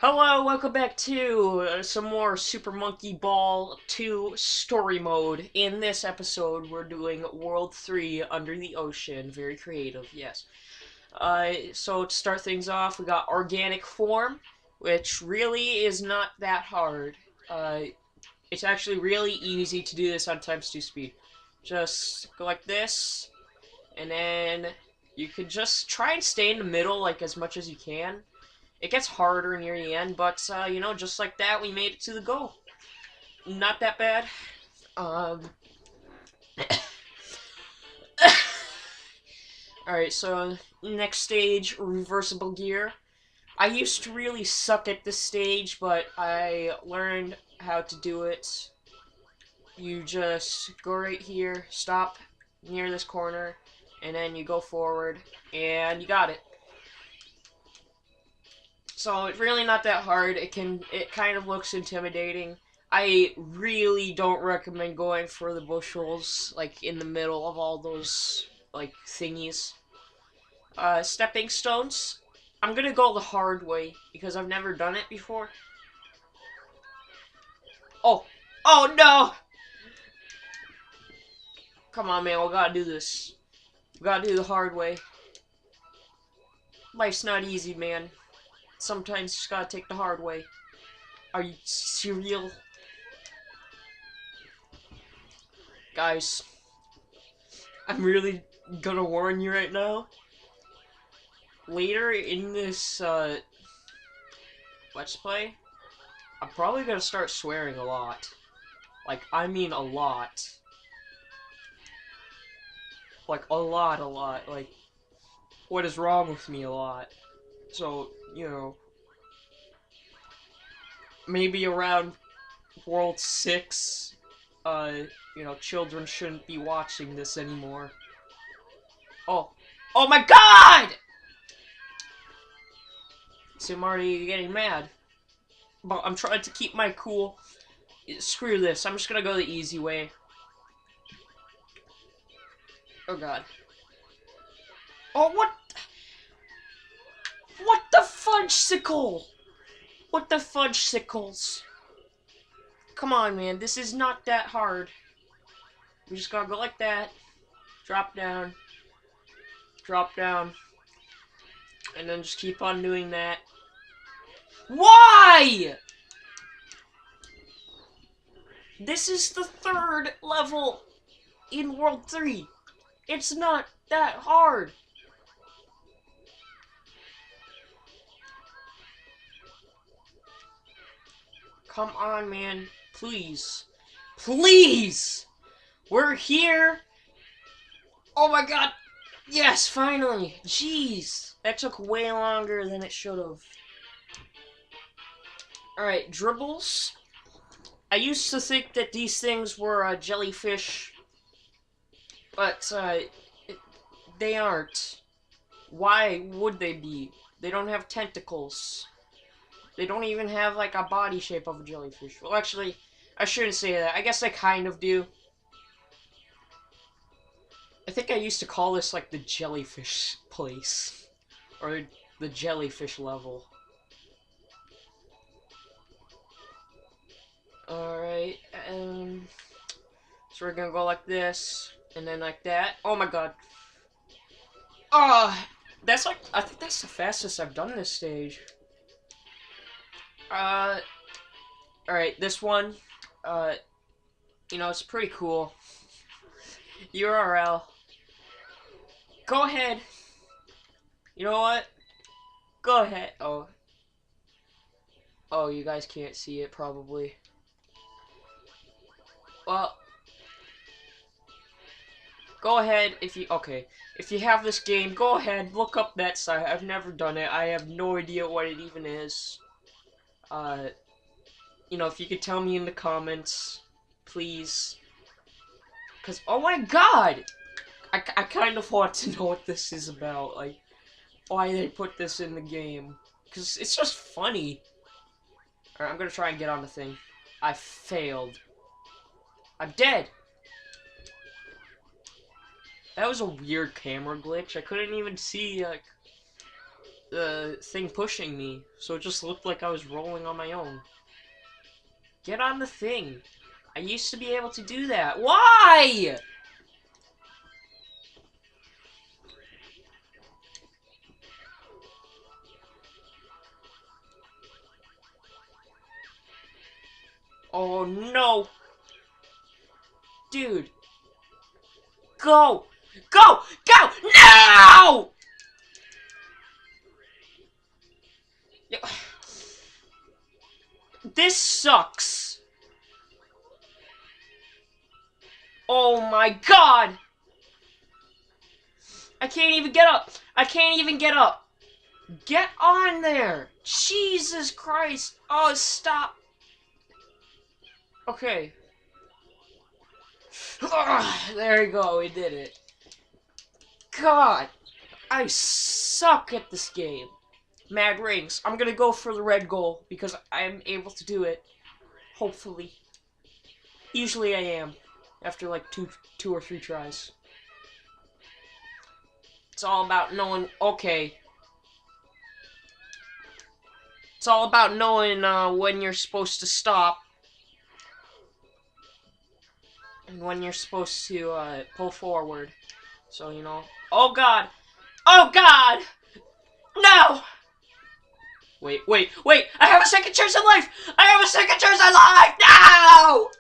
Hello, welcome back to some more Super Monkey Ball 2 story mode. In this episode, we're doing World 3 Under the Ocean. Very creative, yes. So to start things off, we got Organic Form, which really is not that hard. Uh, it's actually really easy to do this on times 2 speed. Just go like this, and then you can just try and stay in the middle like as much as you can. It gets harder near the end, but, just like that, we made it to the goal. Not that bad. Um... Alright, so next stage, Reversible Gear. I used to really suck at this stage, but I learned how to do it. You just go right here, stop near this corner, and then you go forward, and you got it. So it's really not that hard. It kind of looks intimidating. I really don't recommend going for the bushels, like, in the middle of all those, like, thingies. Stepping stones. I'm gonna go the hard way, because I've never done it before. Oh! Oh, no! Come on, man, we gotta do this. We gotta do the hard way. Life's not easy, man. Sometimes you just gotta take the hard way. Are you serial? Guys, I'm really gonna warn you right now. Later in this, Let's Play, I'm probably gonna start swearing a lot. Like, I mean a lot. Like, a lot. Like, what is wrong with me a lot. So, maybe around World 6, children shouldn't be watching this anymore. Oh. Oh my god! See, I'm already getting mad. But I'm trying to keep my cool. Screw this. I'm just gonna go the easy way. Oh god. Oh, what? What the fudge-sickle? What the fudge-sickles? Come on, man. This is not that hard. We just gotta go like that. Drop down. Drop down. And then just keep on doing that. Why? This is the 3rd level in World 3. It's not that hard. Come on, man. Please. Please! We're here! Oh my god! Yes, finally! Jeez! That took way longer than it should have. Alright, dribbles. I used to think that these things were jellyfish, but they aren't. Why would they be? They don't have tentacles. They don't even have, like, a body shape of a jellyfish. Well, actually, I shouldn't say that. I guess they kind of do. I think I used to call this, like, the jellyfish place. Or the jellyfish level. Alright, so we're gonna go like this, and then like that. Oh my god. That's like, I think that's the fastest I've done this stage. Alright, this one, it's pretty cool. URL. Go ahead. You know what? Go ahead. Oh, you guys can't see it, probably. Well, go ahead if you have this game, go ahead, look up that site. I've never done it. I have no idea what it even is. If you could tell me in the comments, please. Because, oh my god! I kind of want to know what this is about, like, why they put this in the game. Because it's just funny. Alright, I'm gonna try and get on the thing. I failed. I'm dead! That was a weird camera glitch. I couldn't even see, like... thing pushing me, so it just looked like I was rolling on my own. Get on the thing. I used to be able to do that. Why? Oh no. Dude. Go! Go! Go! No! This sucks. Oh my god! I can't even get up. I can't even get up. Get on there. Jesus Christ. Oh, stop. Okay. There you go. We did it. God. I suck at this game. Mad rings. I'm gonna go for the red goal because I'm able to do it. Hopefully. Usually I am. After like two or three tries. It's all about knowing... Okay. It's all about knowing when you're supposed to stop. And when you're supposed to pull forward. So, you know... Oh, God! Oh, God! No! Wait, wait, wait! I have a second chance at life! I have a second chance at life! No!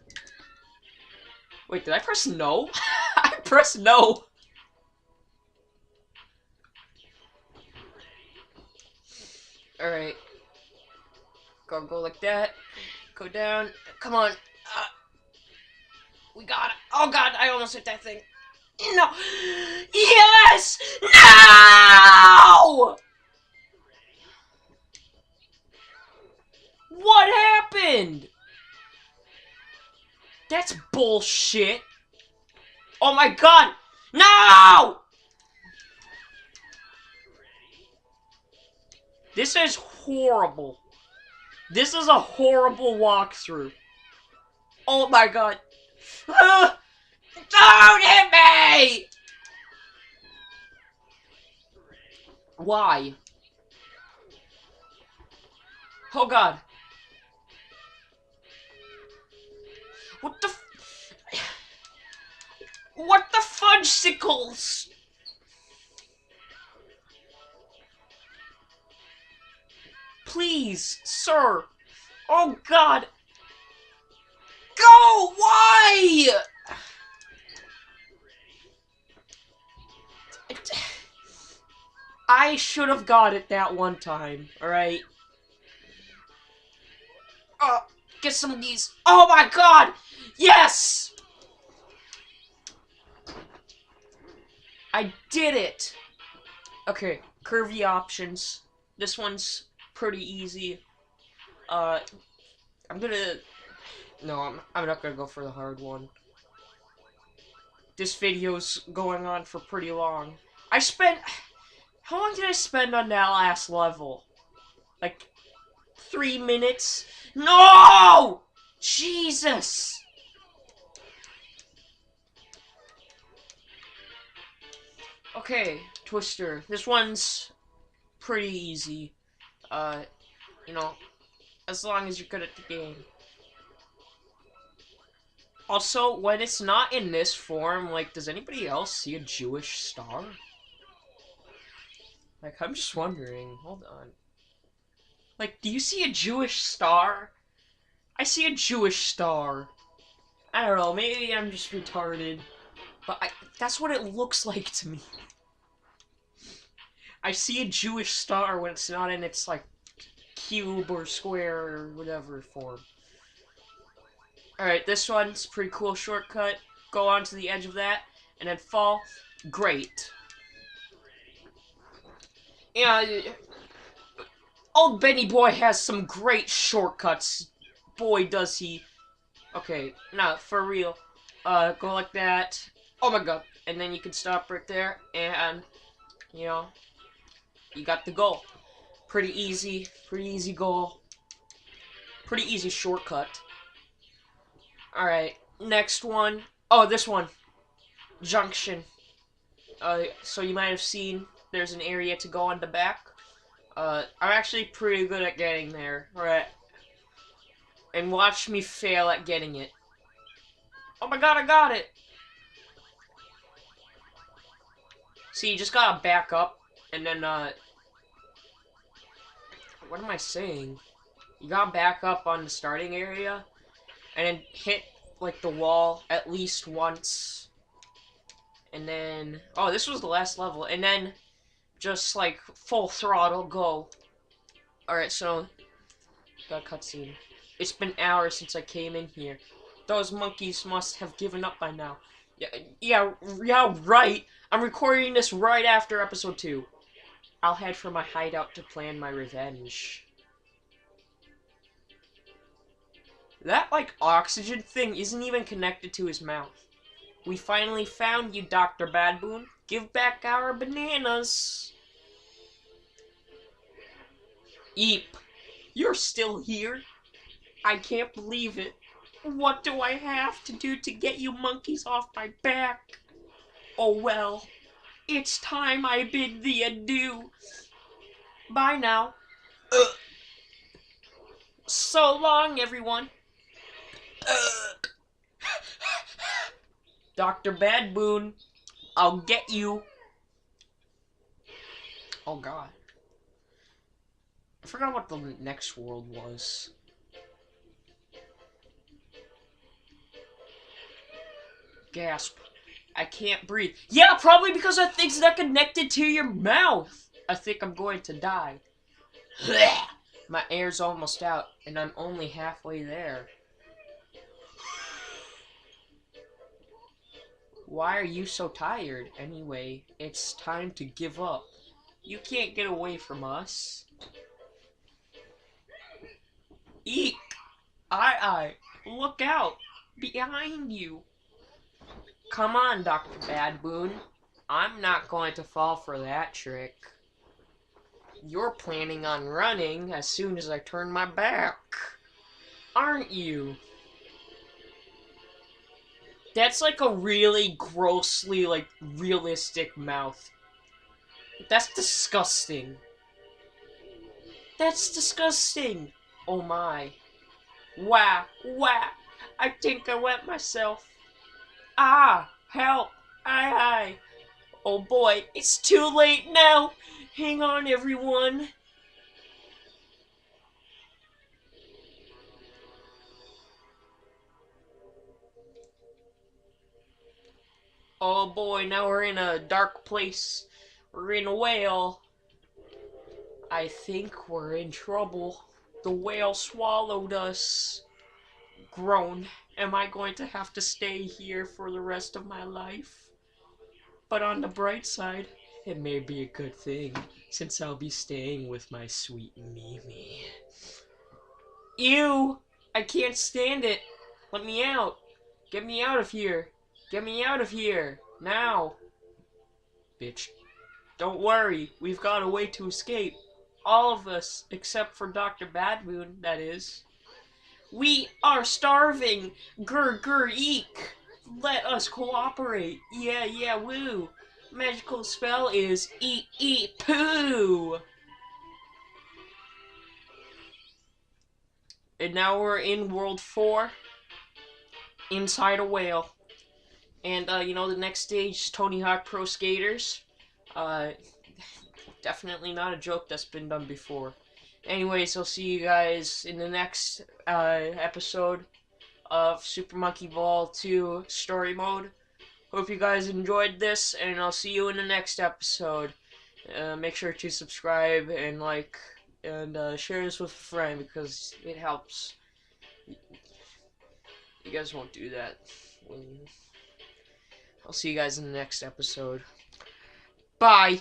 Wait, did I press no? I pressed no. Alright. Go like that. Go down. Come on. We got it. Oh god, I almost hit that thing. No! Yes! No! What happened? That's bullshit. Oh my god! No! This is horrible. This is a horrible walkthrough. Oh my god. Don't hit me! Why? Oh god. What the fudgesicles? Please, sir. Oh god. Go! Why? I should have got it that one time, alright? Get some of these. Oh my god! Yes! I did it! Okay, curvy options. This one's pretty easy. I'm gonna... No, I'm not gonna go for the hard one. This video's going on for pretty long. I spent... How long did I spend on that last level? Like, 3 minutes? No! Jesus! Okay, Twister. This one's pretty easy. You know, as long as you're good at the game. Also, when it's not in this form, like, does anybody else see a Jewish star? Like, I'm just wondering. Hold on. Like, do you see a Jewish star? I see a Jewish star. I don't know, maybe I'm just retarded. But that's what it looks like to me. I see a Jewish star when it's not in its, like, cube or square or whatever form. Alright, this one's a pretty cool shortcut. Go onto the edge of that, and then fall. Great. Yeah, old Benny Boy has some great shortcuts. Boy, does he. Okay, now, for real. Go like that. Oh my god. And then you can stop right there, and, you know, you got the goal. Pretty easy goal. Pretty easy shortcut. Alright, next one. Oh, this one. Junction. So you might have seen there's an area to go on the back. I'm actually pretty good at getting there. Alright. And watch me fail at getting it. Oh my god, I got it! See, you just gotta back up, and then, what am I saying? You gotta back up on the starting area, and then hit, like, the wall at least once. And then, oh, this was the last level, and then just, like, full throttle, go. Alright, so, got a cutscene. It's been hours since I came in here. Those monkeys must have given up by now. Yeah, right. I'm recording this right after episode 2. I'll head for my hideout to plan my revenge. That, like, oxygen thing isn't even connected to his mouth. We finally found you, Dr. Badboon. Give back our bananas. Eep, you're still here? I can't believe it. What do I have to do to get you monkeys off my back? Oh well, it's time I bid thee adieu. Bye now. So long, everyone. Dr. Badboon, I'll get you. Oh god. I forgot what the next world was. Gasp. I can't breathe. Yeah, probably because that thing's not connected to your mouth. I think I'm going to die. My air's almost out, and I'm only halfway there. Why are you so tired? Anyway, it's time to give up. You can't get away from us. Eek! Aye, look out! Behind you! Come on, Dr. Badboon. I'm not going to fall for that trick. You're planning on running as soon as I turn my back, aren't you? That's like a really grossly, like, realistic mouth. That's disgusting. That's disgusting. Oh my. Wow. I think I wet myself. Ah, help. Aye. Oh boy, it's too late now. Hang on, everyone. Oh boy, now we're in a dark place. We're in a whale. I think we're in trouble. The whale swallowed us. Groan. Am I going to have to stay here for the rest of my life? But on the bright side, it may be a good thing, since I'll be staying with my sweet Mimi. Ew! I can't stand it! Let me out! Get me out of here! Get me out of here! Now! Bitch. Don't worry, we've got a way to escape. All of us, except for Dr. Badboon, that is. We are starving! Grr, eek! Let us cooperate! Yeah, woo! Magical spell is eat, poo! And now we're in World 4, inside a whale. And, you know, the next stage, Tony Hawk Pro Skaters. Definitely not a joke that's been done before. Anyways, I'll see you guys in the next episode of Super Monkey Ball 2 Story Mode. Hope you guys enjoyed this, and I'll see you in the next episode. Make sure to subscribe and like, and share this with a friend because it helps. You guys won't do that. I'll see you guys in the next episode. Bye!